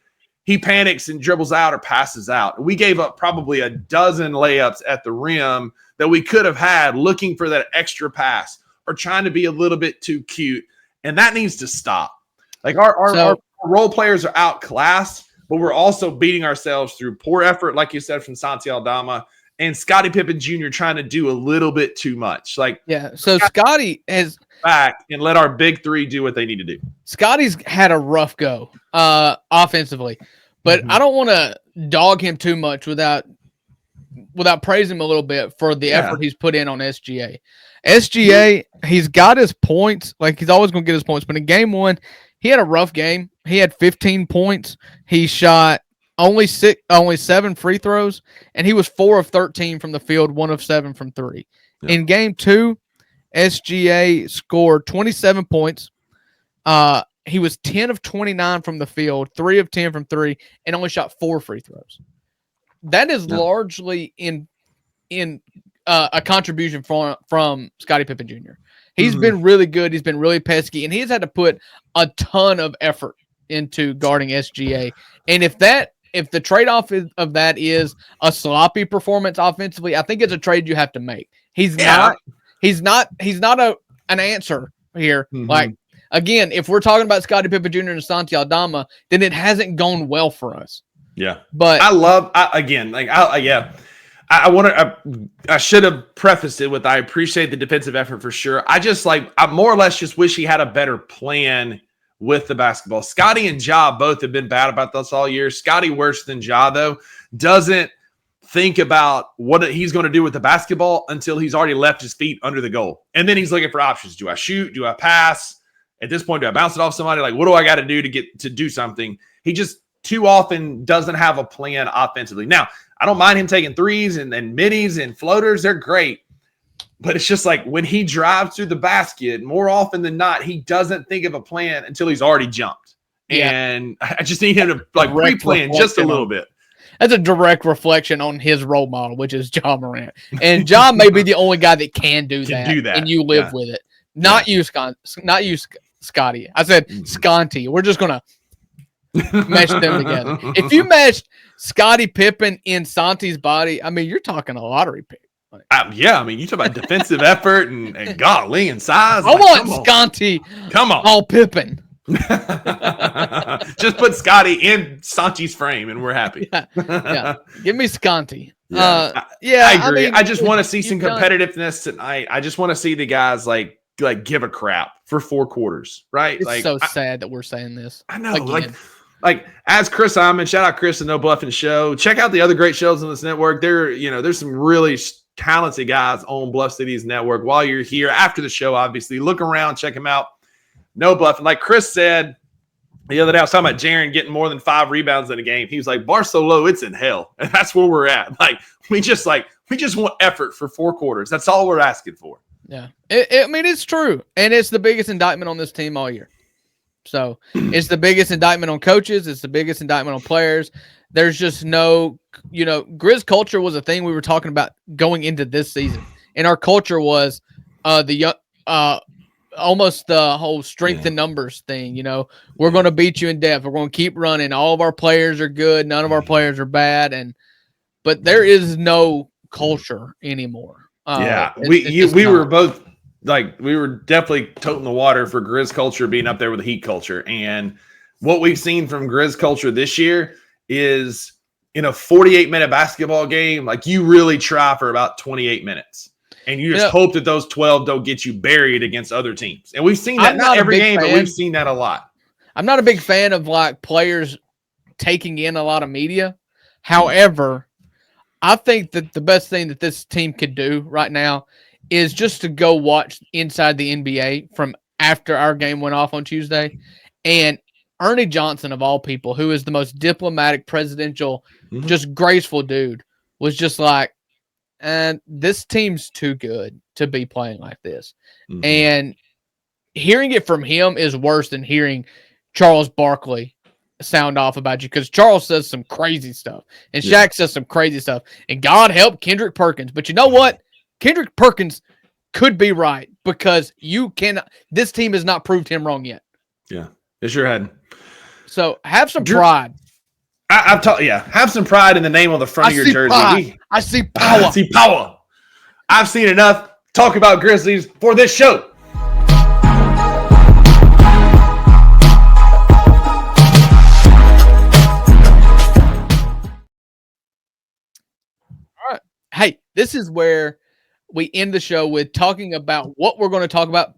he panics and dribbles out or passes out. We gave up probably a dozen layups at the rim that we could have had looking for that extra pass or trying to be a little bit too cute, and that needs to stop. Like, our role players are outclassed, but we're also beating ourselves through poor effort, like you said, from Santi Aldama, and Scottie Pippen Jr. trying to do a little bit too much. Like, yeah, so Scottie has back and let our big 3 do what they need to do. Scottie's had a rough go offensively, but I don't want to dog him too much without praising him a little bit for the effort he's put in on SGA. SGA, he's got his points. Like, he's always going to get his points, but in game 1, he had a rough game. He had 15 points. He shot only 7 free throws, and he was 4 of 13 from the field, 1 of 7 from 3. Yeah. In game 2, SGA scored 27 points. He was 10 of 29 from the field, 3 of 10 from 3, and only shot 4 free throws. That is largely in a contribution from Scottie Pippen Jr. He's been really good. He's been really pesky, and he's had to put a ton of effort into guarding SGA. And if the trade-off of that is a sloppy performance offensively, I think it's a trade you have to make. He's not an answer here. Like, again, if we're talking about Scottie Pippen Jr. and Santi Aldama, then it hasn't gone well for us. Yeah. But I should have prefaced it with, I appreciate the defensive effort for sure. I more or less just wish he had a better plan with the basketball. Scottie and Ja both have been bad about this all year. Scottie worse than Ja, though, doesn't think about what he's going to do with the basketball until he's already left his feet under the goal. And then he's looking for options. Do I shoot? Do I pass? At this point, do I bounce it off somebody? Like, what do I got to do to do something? He just too often doesn't have a plan offensively. Now, I don't mind him taking threes and middies and floaters. They're great. But it's just like when he drives through the basket, more often than not, he doesn't think of a plan until he's already jumped. Yeah. And I just need him to like pre-plan just a little bit. That's a direct reflection on his role model, which is Ja Morant. And Ja may be the only guy that can do that. And you live with it. Not you, Scotty. I said Sconty. We're just going to mesh them together. If you meshed Scottie Pippen in Santi's body, I mean, you're talking a lottery pick. Yeah, I mean, you talk about defensive effort and golly and size. I want Sconty. Come on. All Pippen. Just put Scotty in Santi's frame and we're happy. Yeah. Give me Sconty. I agree. I just want to see some competitiveness tonight. I just want to see the guys like give a crap for 4 quarters, right? It's sad that we're saying this. I know. Again. Like as Chris Hyman, shout out Chris and No Bluffing Show. Check out the other great shows on this network. There's some really talented guys on Bluff Cities Network. While you're here after the show, obviously look around, check them out. No Bluffing. Like Chris said the other day, I was talking about Jaren getting more than 5 rebounds in a game. He was like, bar so low, it's in hell. And that's where we're at. Like we just want effort for 4 quarters. That's all we're asking for. Yeah. I mean, it's true. And it's the biggest indictment on this team all year. So it's the biggest indictment on coaches. It's the biggest indictment on players. There's just no, Grizz culture was a thing we were talking about going into this season, and our culture was almost the whole strength in numbers thing. We're going to beat you in depth. We're going to keep running. All of our players are good. None of our players are bad, but there is no culture anymore. We were both we were definitely toting the water for Grizz culture being up there with the Heat culture, and what we've seen from Grizz culture this year is in a 48-minute basketball game, you really try for about 28 minutes. And you just hope that those 12 don't get you buried against other teams. And we've seen that not every game, but we've seen that a lot. I'm not a big fan of players taking in a lot of media. However, I think that the best thing that this team could do right now is just to go watch Inside the NBA from after our game went off on Tuesday. And Ernie Johnson, of all people, who is the most diplomatic, presidential, just graceful dude, was just and this team's too good to be playing like this. Mm-hmm. And hearing it from him is worse than hearing Charles Barkley sound off about you, because Charles says some crazy stuff and Shaq says some crazy stuff, and God help Kendrick Perkins. But you know what? Kendrick Perkins could be right, because this team has not proved him wrong yet. Yeah, it sure hadn't. So have some pride. Have some pride in the name on the front of your jersey. I see power. I see power. I've seen enough talk about Grizzlies for this show. All right. Hey, this is where we end the show with talking about what we're going to talk about,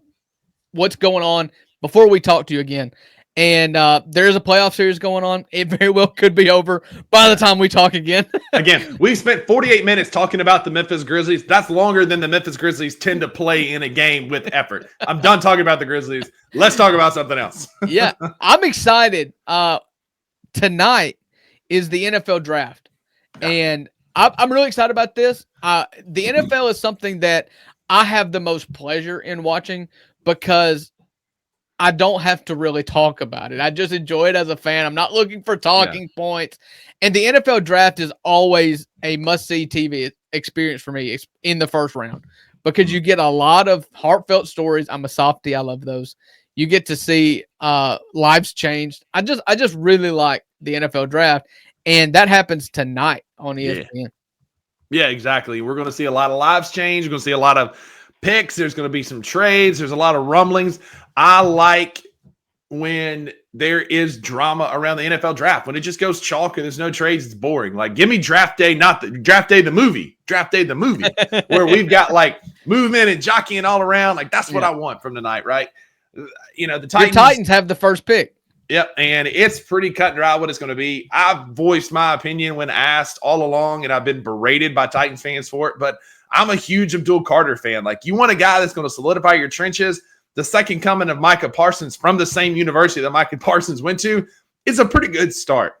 what's going on before we talk to you again. And there's a playoff series going on. It very well could be over by the time we talk again. Again, we spent 48 minutes talking about the Memphis Grizzlies. That's longer than the Memphis Grizzlies tend to play in a game with effort. I'm done talking about the Grizzlies. Let's talk about something else. Yeah, I'm excited. Tonight is the NFL draft. And I'm really excited about this. The NFL is something that I have the most pleasure in watching, because I don't have to really talk about it. I just enjoy it as a fan. I'm not looking for talking points. And the NFL draft is always a must-see TV experience for me in the first round, because you get a lot of heartfelt stories. I'm a softie. I love those. You get to see lives changed. I just really like the NFL draft, and that happens tonight on ESPN. Yeah, exactly. We're going to see a lot of lives change. We're going to see a lot of picks. There's going to be some trades. There's a lot of rumblings. I like when there is drama around the NFL draft. When it just goes chalk and there's no trades, it's boring. Give me draft day, not the draft day, the movie. Draft day, the movie, where we've got movement and jockeying all around. That's what I want from tonight, right? The Titans have the first pick. Yep, and it's pretty cut and dry what it's going to be. I've voiced my opinion when asked all along, and I've been berated by Titans fans for it, but I'm a huge Abdul Carter fan. You want a guy that's going to solidify your trenches. The second coming of Micah Parsons from the same university that Micah Parsons went to is a pretty good start.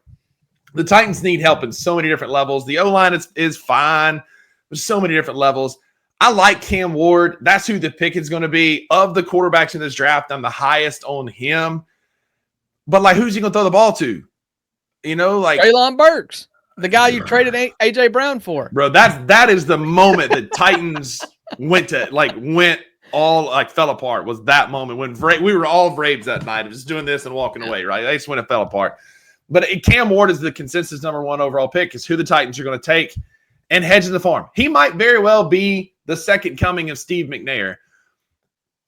The Titans need help in so many different levels. The O-line is fine. There's so many different levels. I like Cam Ward. That's who the pick is going to be. Of the quarterbacks in this draft, I'm the highest on him. But, who's he going to throw the ball to? Treylon Burks, the guy you traded A.J. Brown for. Bro, that is the moment that Titans went all fell apart, was that moment when we were all Braves that night, just doing this and walking away, right? They just went and fell apart. But Cam Ward is the consensus number one overall pick, is who the Titans are going to take and hedge in the farm. He might very well be the second coming of Steve McNair.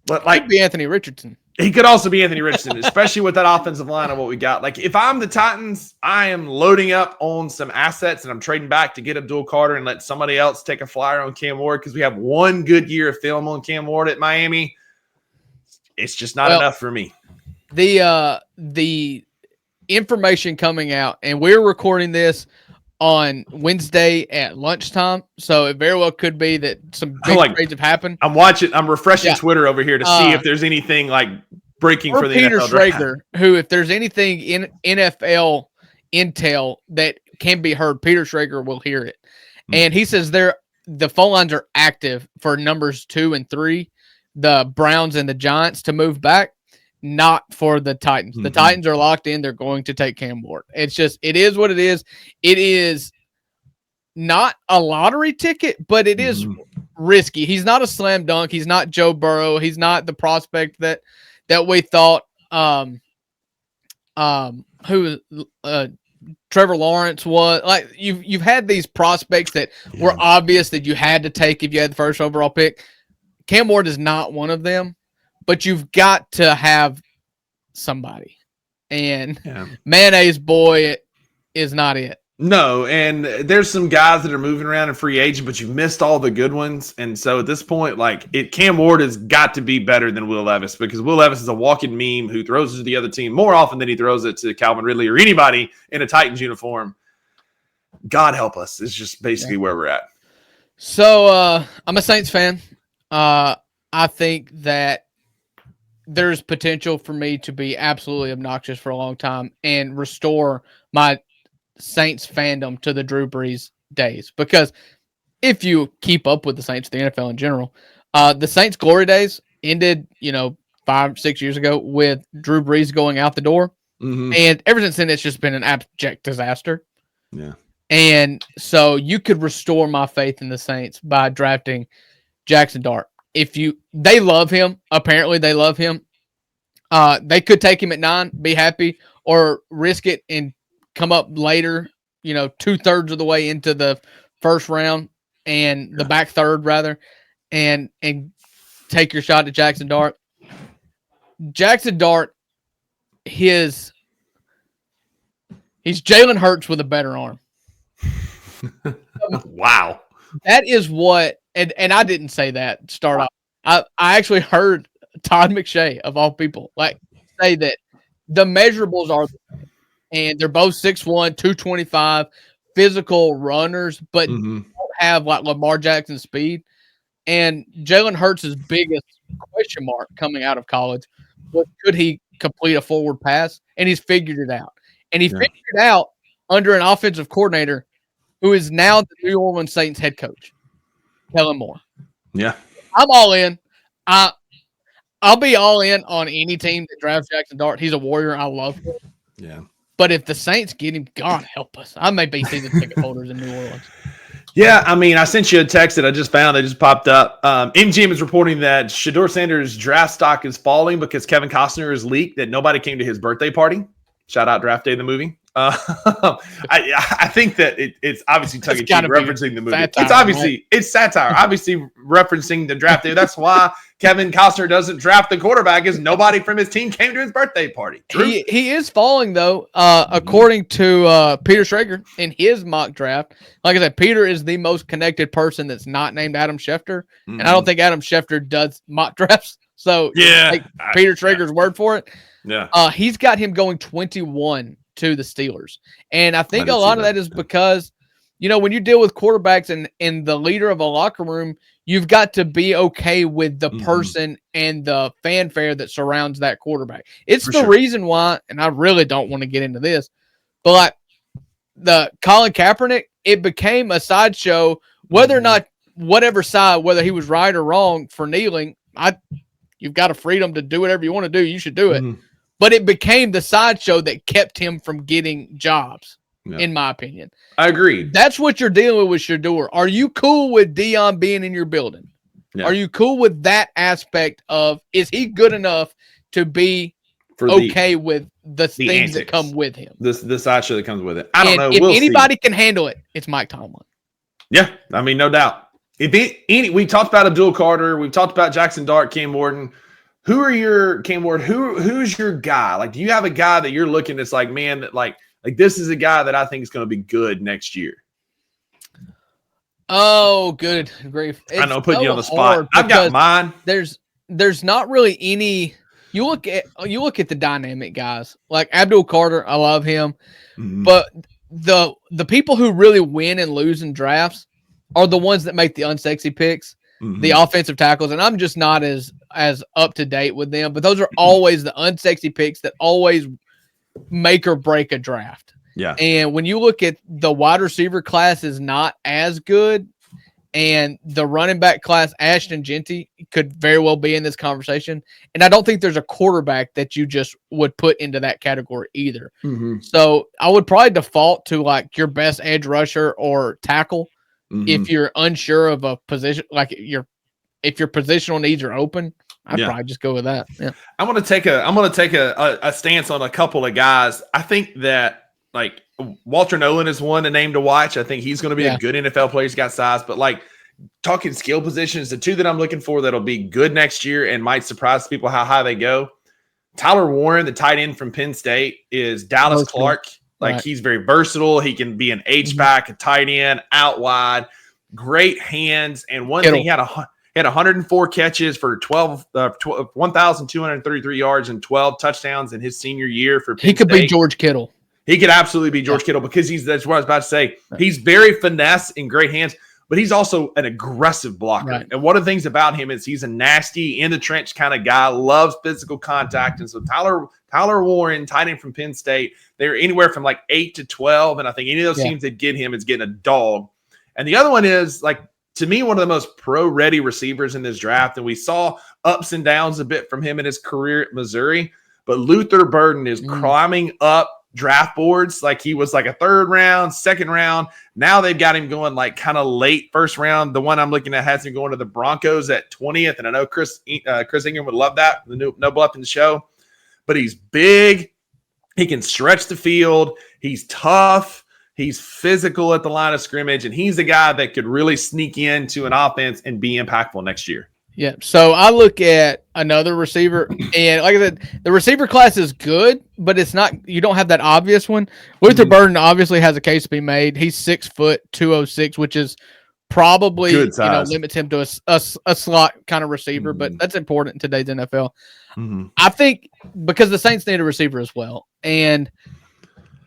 But could be Anthony Richardson. He could also be Anthony Richardson, especially with that offensive line and what we got. If I'm the Titans, I am loading up on some assets and I'm trading back to get Abdul Carter and let somebody else take a flyer on Cam Ward, because we have one good year of film on Cam Ward at Miami. It's just not enough for me. The information coming out, and we're recording this on Wednesday at lunchtime, so it very well could be that some big trades have happened. I'm refreshing Twitter over here to see if there's anything breaking for the Peter NFL Schrager, who, if there's anything in NFL intel that can be heard, Peter Schrager will hear it. And he says the phone lines are active for numbers 2 and 3, the Browns and the Giants, to move back. not for the Titans. The Titans are locked in. They're going to take Cam Ward. It's just, it is what it is. It is not a lottery ticket, but it is risky. He's not a slam dunk. He's not Joe Burrow. He's not the prospect that we thought Trevor Lawrence was. Like, you've had these prospects that were obvious that you had to take if you had the first overall pick. Cam Ward is not one of them, but you've got to have somebody. And Mayonnaise boy is not it. No, and there's some guys that are moving around in free agent, but you've missed all the good ones. And so at this point, Cam Ward has got to be better than Will Levis, because Will Levis is a walking meme who throws it to the other team more often than he throws it to Calvin Ridley or anybody in a Titans uniform. God help us. It's just basically where we're at. So I'm a Saints fan. I think that there's potential for me to be absolutely obnoxious for a long time and restore my Saints fandom to the Drew Brees days. Because if you keep up with the Saints, the NFL in general, the Saints glory days ended, 5-6 years ago with Drew Brees going out the door. And ever since then, it's just been an abject disaster. Yeah. And so you could restore my faith in the Saints by drafting Jackson Dart. They love him. Apparently they love him. They could take him at 9, be happy, or risk it and come up later, 2/3 of the way into the first round and the back third rather, and take your shot at Jackson Dart. Jackson Dart, he's Jalen Hurts with a better arm. Wow. That is what, and I didn't say that to start off. I actually heard Todd McShay, of all people, say that the measurables are the same. And they're both 6'1", 225, physical runners, but don't have Lamar Jackson speed. And Jalen Hurts' biggest question mark coming out of college was, could he complete a forward pass? And he's figured it out. And he figured it out under an offensive coordinator who is now the New Orleans Saints head coach, Kellen Moore. Yeah. I'm all in. I'll be all in on any team that drafts Jackson Dart. He's a warrior. I love him. Yeah. But if the Saints get him, God help us. I may be season ticket holders in New Orleans. Yeah, I sent you a text that I just found. They just popped up. MGM is reporting that Shedeur Sanders' draft stock is falling because Kevin Costner has leaked that nobody came to his birthday party. Shout out Draft Day, the movie. I think that it's obviously tongue in cheek referencing the movie. Satire, it's satire, obviously referencing the draft day. That's why Kevin Costner doesn't draft the quarterback, is nobody from his team came to his birthday party. He is falling though, according to Peter Schrager in his mock draft. Like I said, Peter is the most connected person that's not named Adam Schefter, and I don't think Adam Schefter does mock drafts. So Peter Schrager's word for it. Yeah, he's got him going 21 to the Steelers. And I think a lot of that is because, when you deal with quarterbacks and the leader of a locker room, you've got to be okay with the person and the fanfare that surrounds that quarterback. It's the reason why, and I really don't want to get into this, but the Colin Kaepernick, it became a sideshow, whether or not, whatever side, whether he was right or wrong for kneeling, you've got a freedom to do whatever you want to do. You should do it. But it became the sideshow that kept him from getting jobs, in my opinion. I agree. That's what you're dealing with Shedeur. Are you cool with Dion being in your building? Yeah. Are you cool with that aspect of, is he good enough to be okay with the things antics that come with him? The sideshow that comes with it. I don't know. If anybody can handle it, it's Mike Tomlin. Yeah, no doubt. We talked about Abdul Carter. We've talked about Jackson Dart, Cam Ward. Who's your guy? Do you have a guy that you're looking that's man, that this is a guy that I think is going to be good next year? Oh, good grief. I know, putting you on the spot. I've got mine. There's not really any. You look at the dynamic guys like Abdul Carter. I love him, but the people who really win and lose in drafts are the ones that make the unsexy picks, the offensive tackles, and I'm just not as up to date with them. But those are always the unsexy picks that always make or break a draft. Yeah. And when you look at the wide receiver class is not as good, And the running back class, Ashton Genty, could very well be in this conversation. And I don't think there's a quarterback that you just would put into that category either. Mm-hmm. So I would probably default to like your best edge rusher or tackle if you're unsure of a position, like if your positional needs are open. I'd probably just go with that. Yeah. I'm gonna take a stance on a couple of guys. I think that like Walter Nolan is one to name to watch. I think he's going to be a good NFL player. He's got size, but like talking skill positions, the two that I'm looking for that'll be good next year and might surprise people how high they go. Tyler Warren, the tight end from Penn State, is Dallas Clark. Like he's very versatile. He can be an H-back, a tight end, out wide, great hands. And one thing, he had 104 catches for 1,233 yards and 12 touchdowns in his senior year for Penn He could State. be George Kittle. He could absolutely be George Kittle because that's what I was about to say. He's very finesse and great hands, but he's also an aggressive blocker. Right. And one of the things about him is he's a nasty, in the trench kind of guy, loves physical contact. And so Tyler Warren, tight end from Penn State, they're anywhere from like 8 to 12. And I think any of those teams that get him is getting a dog. And the other one is like, to me, one of the most pro-ready receivers in this draft. And we saw ups and downs a bit from him in his career at Missouri. But Luther Burden is climbing up draft boards. Like he was like a third round, second round. Now they've got him going like kind of late first round. The one I'm looking at has him going to the Broncos at 20th. And I know Chris Ingram would love that. The No Bluff in the show. But he's big. He can stretch the field. He's tough. He's physical at the line of scrimmage. And he's a guy that could really sneak into an offense and be impactful next year. Yeah, so I look at another receiver, and like I said, the receiver class is good, but it's not. You don't have that obvious one. Luther Burden obviously has a case to be made. He's 6 foot 206, which is probably limits him to a slot kind of receiver, but that's important in today's NFL. I think because the Saints need a receiver as well, and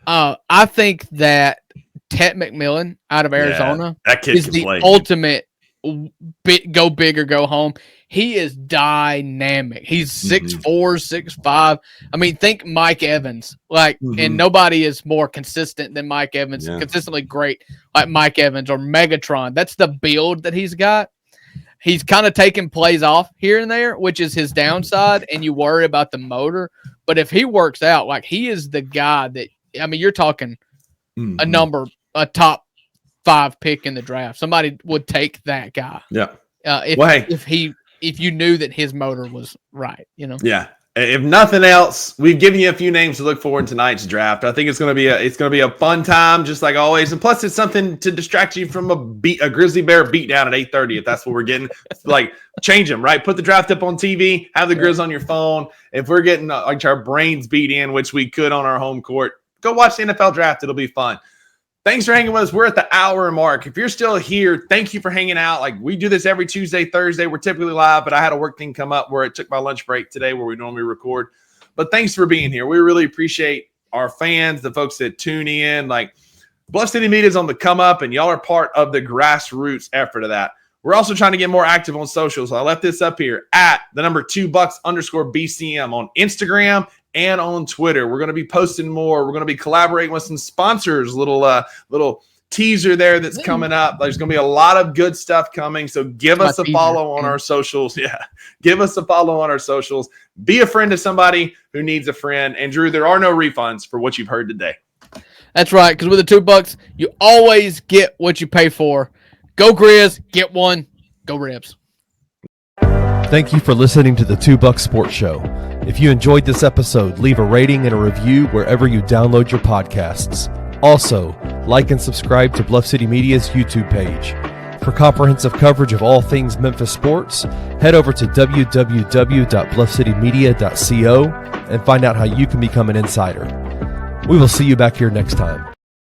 I think that Ted McMillan out of Arizona is the ultimate. Go big or go home. He is dynamic. He's 6'4", 6'5". I mean, think Mike Evans. And nobody is more consistent than Mike Evans. Consistently great like Mike Evans or Megatron. That's the build that he's got. He's kind of taking plays off here and there, which is his downside, and you worry about the motor. But if he works out, like he is the guy that, I mean, you're talking a top 5 pick in the draft. Somebody would take that guy. Yeah. If you knew that his motor was right, you know. Yeah. If nothing else, we've given you a few names to look for in tonight's draft. I think it's going to be a fun time, just like always. And plus, it's something to distract you from a grizzly bear beatdown at 8:30. If that's what we're getting, like change them, right? Put the draft up on TV. Have the Grizz on your phone. If we're getting like our brains beat in, which we could on our home court, go watch the NFL draft. It'll be fun. Thanks for hanging with us. We're at the hour mark. If you're still here, thank you for hanging out. Like we do this every Tuesday, Thursday. We're typically live, but I had a work thing come up where I took my lunch break today where we normally record. But thanks for being here. We really appreciate our fans, the folks that tune in. Like Bluff City Media is on the come up, and y'all are part of the grassroots effort of that. We're also trying to get more active on social. So I left this up here at the number 2bucks_BCM on Instagram and on Twitter. We're going to be posting more. We're going to be collaborating with some sponsors. Little teaser there that's coming up. There's going to be a lot of good stuff coming. So give us a follow on our socials. Yeah, give us a follow on our socials. Be a friend to somebody who needs a friend. And Drew, there are no refunds for what you've heard today. That's right. Because with the $2, you always get what you pay for. Go Grizz, get one. Go Ribs. Thank you for listening to the 2 Bucks Sports Show. If you enjoyed this episode, leave a rating and a review wherever you download your podcasts. Also, like and subscribe to Bluff City Media's YouTube page. For comprehensive coverage of all things Memphis sports, head over to www.bluffcitymedia.co and find out how you can become an insider. We will see you back here next time.